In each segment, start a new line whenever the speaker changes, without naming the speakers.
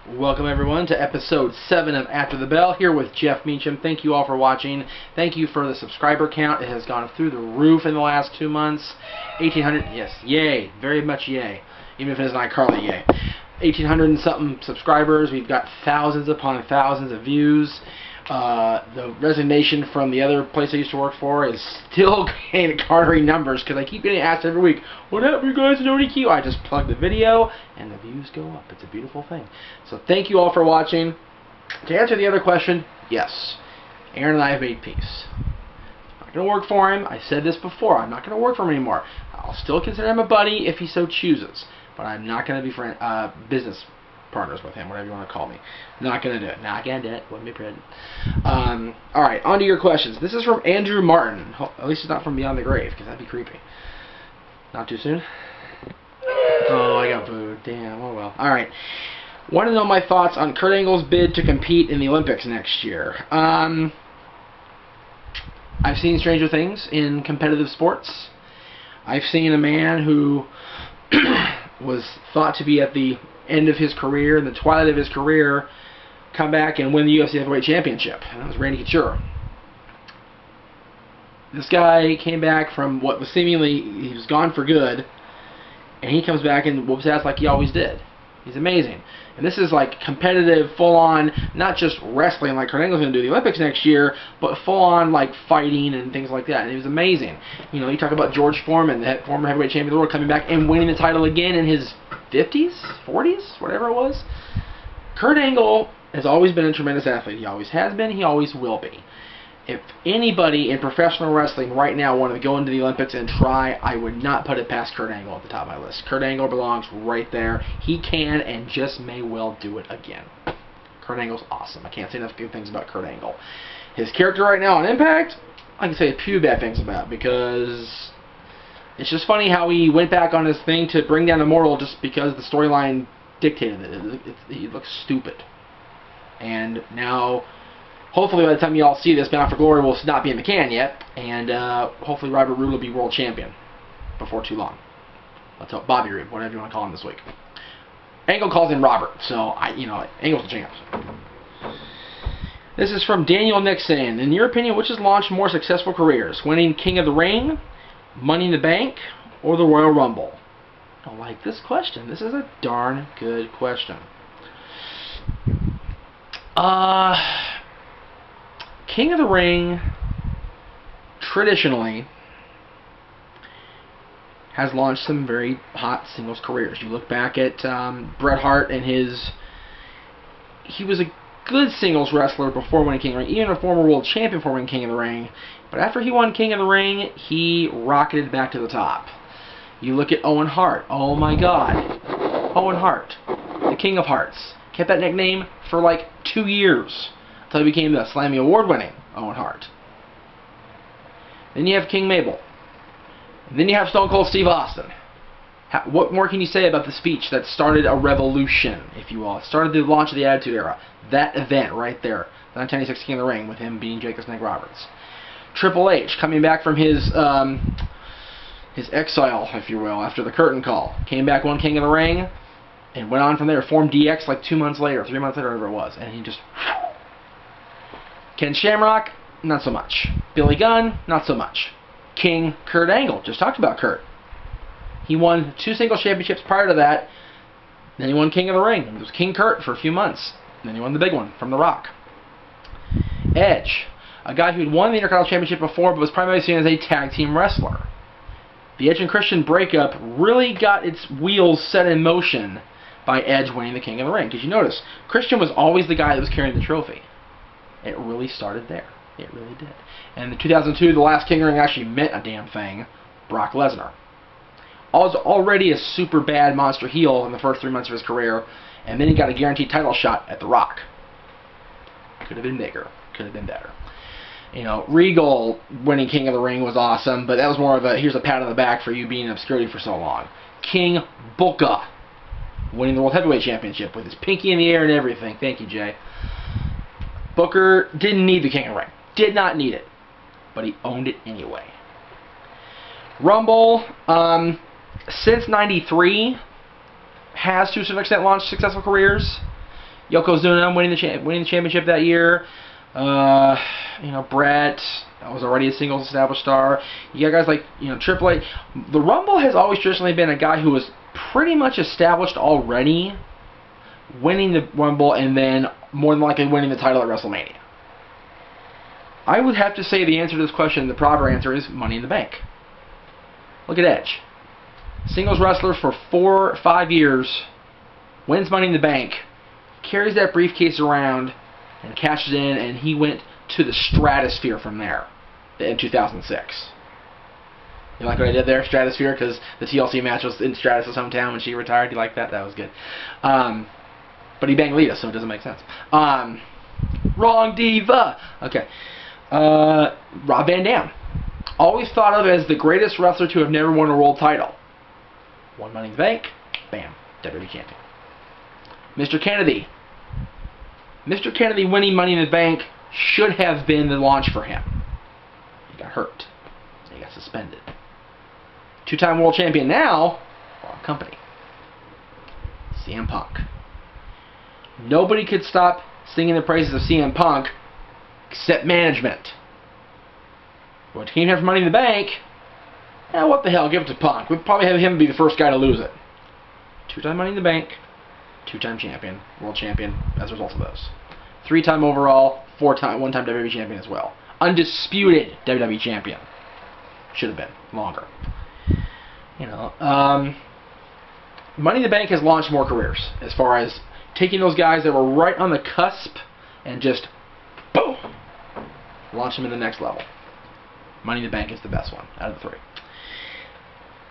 Welcome everyone to episode 7 of After the Bell, here with Jeff Meacham. Thank you all for watching. Thank you for the subscriber count. It has gone through the roof in the last 2 months. 1,800, yes, yay, very much yay. Even if it isn't iCarly, yay. 1,800 and something subscribers. We've got thousands upon thousands of views. The resignation from the other place I used to work for is still garnering numbers because I keep getting asked every week, what happened, you guys, no DQ? I just plug the video and the views go up. It's a beautiful thing. So thank you all for watching. To answer the other question, yes, Aaron and I have made peace. I'm not going to work for him. I said this before. I'm not going to work for him anymore. I'll still consider him a buddy if he so chooses, but I'm not going to be business partners with him, whatever you want to call me. Not going to do it. Not going to do it. Wouldn't be pretty. Alright, on to your questions. This is from Andrew Martin. At least it's not from Beyond the Grave, because that'd be creepy. Not too soon? Oh, I got booed. Damn, oh well. Alright. Want to know my thoughts on Kurt Angle's bid to compete in the Olympics next year. I've seen stranger things in competitive sports. I've seen a man who was thought to be at the end of his career, in the twilight of his career, come back and win the UFC Heavyweight Championship. And that was Randy Couture. This guy came back from what was seemingly, he was gone for good, and he comes back and whoops ass like he always did. He's amazing. And this is like competitive, full-on, not just wrestling like Kurt Angle's going to do the Olympics next year, but full-on like fighting and things like that. And it was amazing. You know, you talk about George Foreman, the former heavyweight champion of the world, coming back and winning the title again in his 50s, 40s, whatever it was. Kurt Angle has always been a tremendous athlete. He always has been. He always will be. If anybody in professional wrestling right now wanted to go into the Olympics and try, I would not put it past Kurt Angle at the top of my list. Kurt Angle belongs right there. He can and just may well do it again. Kurt Angle's awesome. I can't say enough good things about Kurt Angle. His character right now on Impact, I can say a few bad things about, because it's just funny how he went back on his thing to bring down Immortal just because the storyline dictated it. He looks stupid. And now, hopefully by the time you all see this, Bound for Glory will not be in the can yet, and hopefully Robert Roode will be world champion before too long. I'll tell Bobby Roode, whatever you want to call him this week. Angle calls him Robert, so Angle's the champ. This is from Daniel Nixon. In your opinion, which has launched more successful careers? Winning King of the Ring, Money in the Bank, or the Royal Rumble? I like this question. This is a darn good question. King of the Ring, traditionally, has launched some very hot singles careers. You look back at Bret Hart and he was a good singles wrestler before winning King of the Ring, even a former world champion before winning King of the Ring. But after he won King of the Ring, he rocketed back to the top. You look at Owen Hart. Oh my God. Owen Hart, the King of Hearts. Kept that nickname for like 2 years until he became the Slammy Award-winning Owen Hart. Then you have King Mabel. And then you have Stone Cold Steve Austin. What more can you say about the speech that started a revolution, if you will? It started the launch of the Attitude Era. That event right there, the 1996 King of the Ring, with him being Jake the Snake Roberts. Triple H, coming back from his exile, if you will, after the curtain call. Came back, won King of the Ring, and went on from there. Formed DX like 2 months later, 3 months later, whatever it was. And he just... Ken Shamrock, not so much. Billy Gunn, not so much. King Kurt Angle, just talked about Kurt. He won 2 singles championships prior to that. Then he won King of the Ring. It was King Kurt for a few months. Then he won the big one from The Rock. Edge, a guy who had won the Intercontinental Championship before but was primarily seen as a tag team wrestler. The Edge and Christian breakup really got its wheels set in motion by Edge winning the King of the Ring. Because you notice, Christian was always the guy that was carrying the trophy. It really started there. It really did. And in 2002, the last King of the Ring actually meant a damn thing. Brock Lesnar. Was already a super bad monster heel in the first 3 months of his career, and then he got a guaranteed title shot at The Rock. Could have been bigger. Could have been better. You know, Regal winning King of the Ring was awesome, but that was more of a, here's a pat on the back for you being in obscurity for so long. King Booker winning the World Heavyweight Championship with his pinky in the air and everything. Thank you, Jay. Booker didn't need the King of the Ring. Did not need it. But he owned it anyway. Rumble, since '93, has to a certain extent launched successful careers. Yokozuna winning the championship that year. Brett was already a singles established star. You got guys like Triple H. The Rumble has always traditionally been a guy who was pretty much established already, winning the Rumble and then more than likely winning the title at WrestleMania. I would have to say the answer to this question, the proper answer is Money in the Bank. Look at Edge. Singles wrestler for 4 or 5 years, wins Money in the Bank, carries that briefcase around, and cashes in, and he went to the stratosphere from there in 2006. You like what I did there, stratosphere? Because the TLC match was in Stratus' hometown when she retired. You like that? That was good. But he banged Lita, so it doesn't make sense. Wrong diva. Okay. Rob Van Dam. Always thought of as the greatest wrestler to have never won a world title. Won Money in the Bank. Bam. WWE champion. Mr. Kennedy. Mr. Kennedy winning Money in the Bank should have been the launch for him. He got hurt. He got suspended. 2-time world champion now. Wrong company. CM Punk. Nobody could stop singing the praises of CM Punk except management. What came here for Money in the Bank? What the hell? Give it to Punk. We'd probably have him be the first guy to lose it. 2-time Money in the Bank. 2-time champion. World champion as a result of those. 3-time overall. 1-time WWE champion as well. Undisputed WWE champion. Should have been longer. Money in the Bank has launched more careers as far as taking those guys that were right on the cusp and just boom, launch them in the next level. Money in the Bank is the best one out of the 3.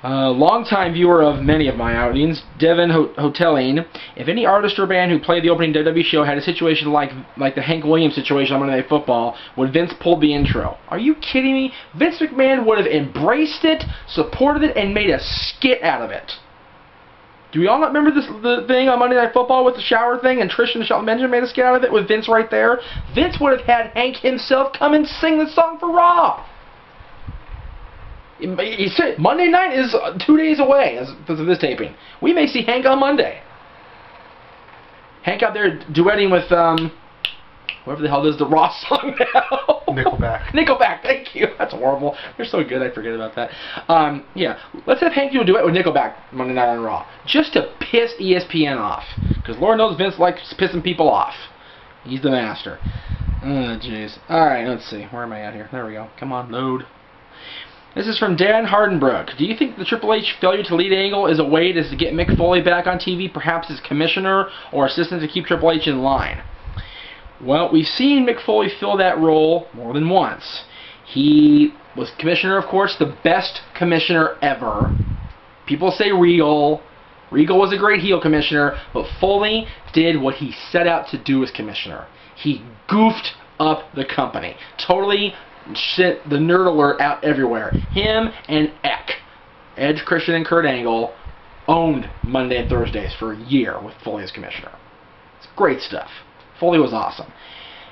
Longtime viewer of many of my outings, Devin Hoteling. If any artist or band who played the opening WWE show had a situation like the Hank Williams situation on Monday Night Football, would Vince pull the intro? Are you kidding me? Vince McMahon would have embraced it, supported it, and made a skit out of it. Do we all not remember the thing on Monday Night Football with the shower thing, and Trish and Shelton Benjamin made a skit out of it with Vince right there? Vince would have had Hank himself come and sing the song for Raw. He said Monday night is 2 days away as of this taping. We may see Hank on Monday. Hank out there duetting with whoever the hell does the Raw song now.
Nickelback.
Nickelback, thank you. That's horrible. They're so good, I forget about that. Yeah, let's have Hank do a duet with Nickelback Monday night on Raw, just to piss ESPN off, because Lord knows Vince likes pissing people off. He's the master. Oh, jeez. All right, let's see. Where am I at here? There we go. Come on, load. This is from Dan Hardenbrook. Do you think the Triple H failure to lead angle is a way to get Mick Foley back on TV, perhaps as commissioner or assistant to keep Triple H in line? Well, we've seen Mick Foley fill that role more than once. He was commissioner, of course, the best commissioner ever. People say Regal. Regal was a great heel commissioner, but Foley did what he set out to do as commissioner. He goofed up the company. Totally shit the nerd alert out everywhere. Him and Edge Christian and Kurt Angle owned Monday and Thursdays for a year with Foley as commissioner. It's great stuff. Foley was awesome.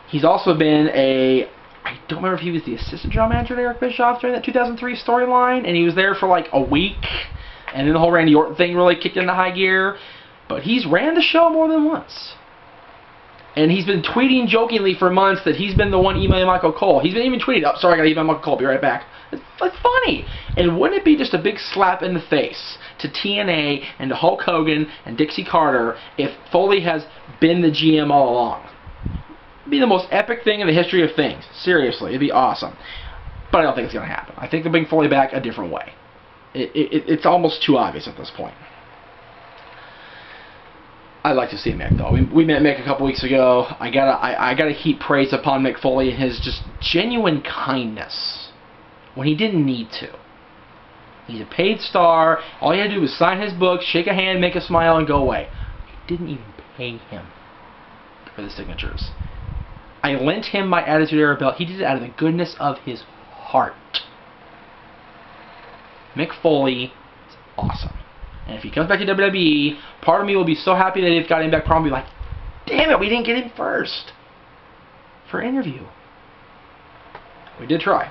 He's also been I don't remember if he was the assistant general manager to Eric Bischoff during that 2003 storyline, and he was there for like a week, and then the whole Randy Orton thing really kicked into high gear. But he's ran the show more than once. And he's been tweeting jokingly for months that he's been the one emailing Michael Cole. He's been even tweeting, oh, sorry, I got to email Michael Cole, be right back. It's funny. And wouldn't it be just a big slap in the face to TNA and to Hulk Hogan and Dixie Carter if Foley has been the GM all along? It'd be the most epic thing in the history of things. Seriously, it'd be awesome. But I don't think it's going to happen. I think they'll bring Foley back a different way. It's almost too obvious at this point. I'd like to see Mick, though. We met Mick a couple weeks ago. I gotta heap praise upon Mick Foley and his just genuine kindness when he didn't need to. He's a paid star. All he had to do was sign his book, shake a hand, make a smile, and go away. I didn't even pay him for the signatures. I lent him my Attitude Era belt. He did it out of the goodness of his heart. Mick Foley is awesome. And if he comes back to WWE, part of me will be so happy that they've got him back. Probably like, damn it, we didn't get him first for an interview. We did try.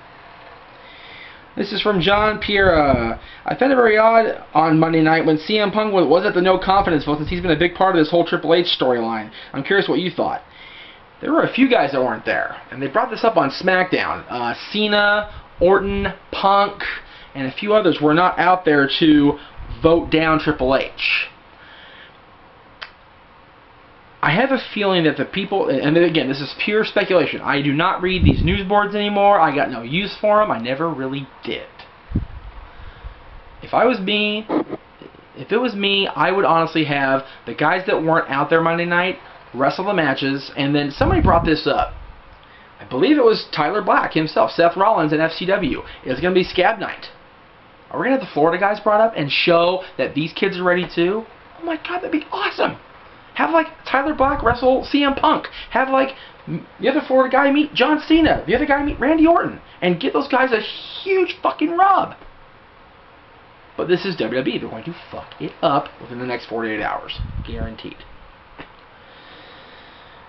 This is from John Pyrrha. I found it very odd on Monday night when CM Punk was at the no confidence vote, since he's been a big part of this whole Triple H storyline. I'm curious what you thought. There were a few guys that weren't there, and they brought this up on SmackDown. Cena, Orton, Punk, and a few others were not out there to vote down Triple H. I have a feeling that the people, and again, this is pure speculation. I do not read these news boards anymore. I got no use for them. I never really did. If it was me, I would honestly have the guys that weren't out there Monday night wrestle the matches, and then somebody brought this up. I believe it was Tyler Black himself, Seth Rollins, and FCW. It's going to be Scab Night. Are we going to have the Florida guys brought up and show that these kids are ready too? Oh my God, that'd be awesome. Have like Tyler Black wrestle CM Punk. Have like the other Florida guy meet John Cena. The other guy meet Randy Orton. And give those guys a huge fucking rub. But this is WWE. They're going to fuck it up within the next 48 hours. Guaranteed.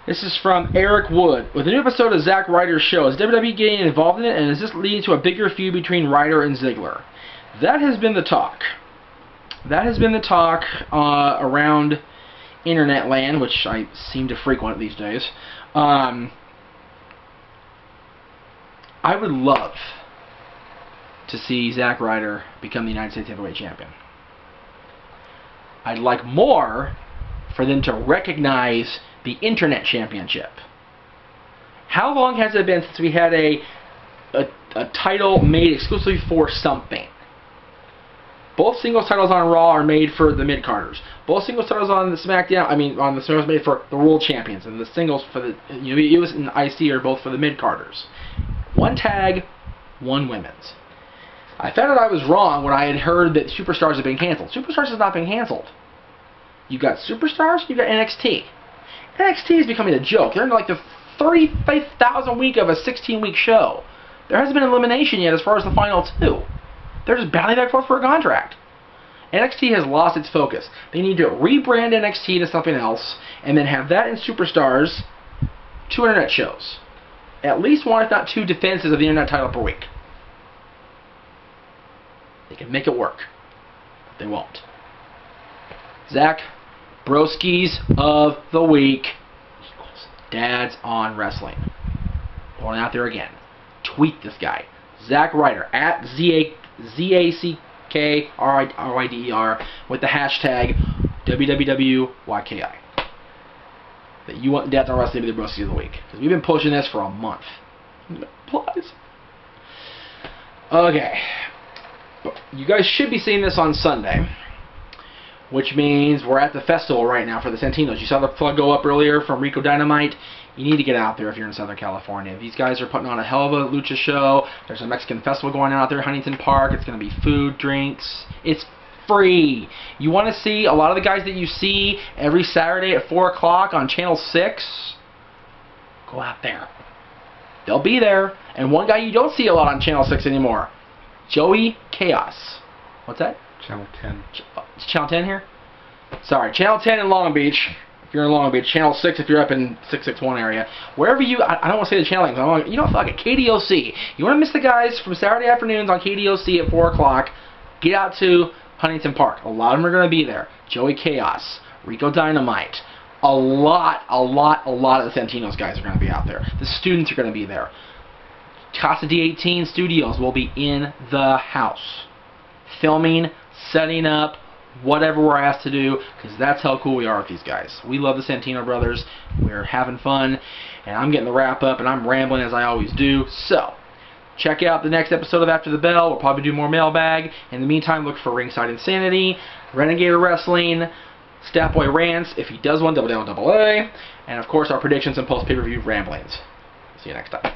This is from Eric Wood. With a new episode of Zack Ryder's show, is WWE getting involved in it, and is this leading to a bigger feud between Ryder and Ziggler? That has been the talk. That has been the talk around internet land, which I seem to frequent these days. I would love to see Zack Ryder become the United States Heavyweight Champion. I'd like more for them to recognize the Internet Championship. How long has it been since we had a title made exclusively for something? Both singles titles on Raw are made for the mid-carders. Both singles titles on the SmackDown, on the SmackDown, made for the World Champions, and the singles for the US and IC are both for the mid-carders. One tag, one women's. I found out I was wrong when I had heard that Superstars had been canceled. Superstars has not been canceled. You've got Superstars, you've got NXT. NXT is becoming a joke. They're in like the 35,000th week of a 16-week show. There hasn't been elimination yet as far as the final two. They're just battling back and forth for a contract. NXT has lost its focus. They need to rebrand NXT to something else, and then have that in Superstars, 2 internet shows. At least one, if not 2, defenses of the internet title per week. They can make it work. But they won't. Zach, Broskies of the Week equals Dads on Wrestling. Going out there again. Tweet this guy. Zack Ryder, at ZACKRYDER, with the hashtag WWWYKI. That you want Dads on Wrestling to be the Broskies of the Week. Because we've been pushing this for a month. Please. Okay. You guys should be seeing this on Sunday, which means we're at the festival right now for the Santinos. You saw the plug go up earlier from Rico Dynamite. You need to get out there if you're in Southern California. These guys are putting on a hell of a lucha show. There's a Mexican festival going on out there, Huntington Park. It's going to be food, drinks. It's free. You want to see a lot of the guys that you see every Saturday at 4 o'clock on Channel 6? Go out there. They'll be there. And one guy you don't see a lot on Channel 6 anymore, Joey Chaos. What's that?
Channel 10.
Is Channel 10 here? Sorry, Channel 10 in Long Beach. If you're in Long Beach, Channel 6 if you're up in 661 area. Wherever you, I don't want to say the channel names. Fuck it, KDOC. You want to miss the guys from Saturday afternoons on KDOC at 4 o'clock, get out to Huntington Park. A lot of them are going to be there. Joey Chaos, Rico Dynamite. A lot of the Santinos guys are going to be out there. The students are going to be there. Casa D18 Studios will be in the house. Filming, setting up, whatever we're asked to do, because that's how cool we are with these guys. We love the Santino brothers. We're having fun, and I'm getting the wrap up, and I'm rambling as I always do. So, check out the next episode of After the Bell. We'll probably do more mailbag. In the meantime, look for Ringside Insanity, Renegade Wrestling, Statboy Rants, if he does one, Double Down Double A, and of course our predictions and post pay-per-view ramblings. See you next time.